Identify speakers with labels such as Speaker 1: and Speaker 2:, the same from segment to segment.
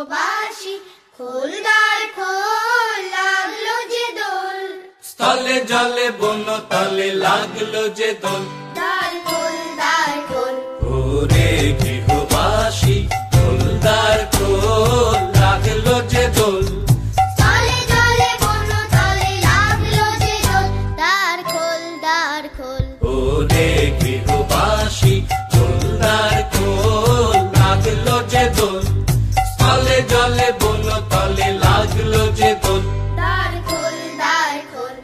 Speaker 1: গৃহবাসী, খোল দ্বার খোল, লাগলো যে দোল।
Speaker 2: স্থলে জলে বন তলে লাগলো যে দোল,
Speaker 1: দ্বার খোল, দ্বার খোল।
Speaker 2: ওরে গৃহবাসী, খোল দ্বার খোল, লাগলো যে দোল।
Speaker 1: স্থলে জলে বন তলে লাগলো যে দোল, দ্বার খোল, দ্বার খোল।
Speaker 2: ওরে গৃহবাসী, খোল দ্বার খোল, লাগলো যে দোল। স্থলে জলে বন তলে লাগলো যে দোল,
Speaker 1: দ্বার খোল, দ্বার খোল।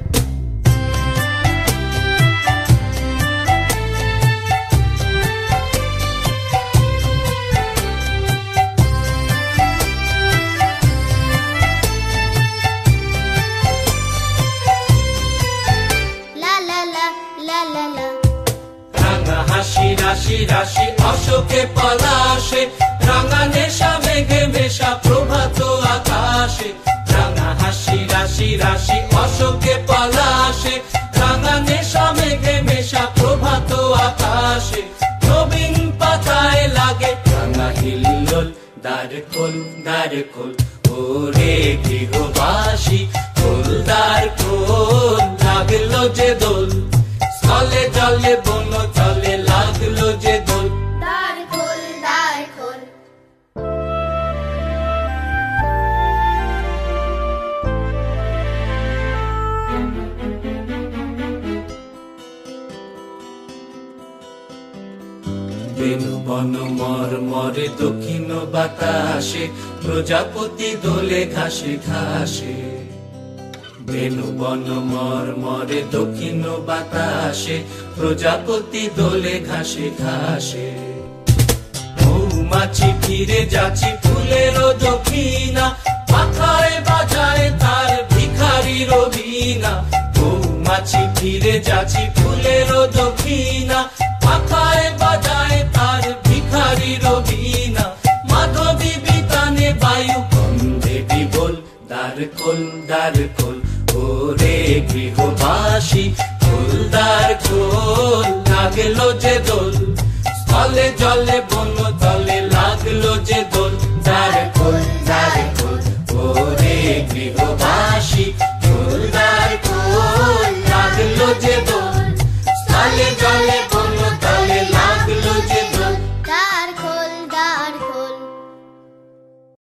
Speaker 1: লা লা লা লা লা লা।
Speaker 2: রাঙা হাসি রাশি রাশি অশোকে পলাশে, রাঙা নেশা মেঘে মেশা প্রভাত আকাশে। রাঙা হাসি রাশি রাশি অশোকে পলাশে, রাঙা নেশা মেঘে মেশা প্রভাত আকাশে। নবীন পাতায় লাগে রাঙা হিল্লোল, দ্বার খোল, দ্বার খোল। ওরে গৃহবাসী, খোল দ্বার খোল, লাগলো যে দোল। স্থলে জলে বন তলে লাগলো যে দোল,
Speaker 1: দ্বার খোল, দ্বার খোল।
Speaker 2: বেনু বন মর মরে দক্ষিণ বাতাসে, প্রজাপতি দোলে ঘাসে ঘাসে। বেনু বন মর মরে দক্ষিণ বাতাসে, প্রজাপতি দোলে ঘাসে ঘাসে। মৌমাছি ফিরে যাচ্ছি ফুলের দক্ষিণা, পাখায় বাজায় তার ভিখারির বীণা। মৌমাছি ফিরে যাচ্ছি ফুলের দক্ষিণা, পাখায় বাজায় তার ভিখারির বীণা। মাধবী বিতানে বায়ু কন্দে বিবল, দ্বার খোল, দ্বার খোল। ওরে গৃহবাসী, খোল দ্বার খোল, লাগলো যে দোল। স্থলে জলে বন তলে লাগলো যে দোল।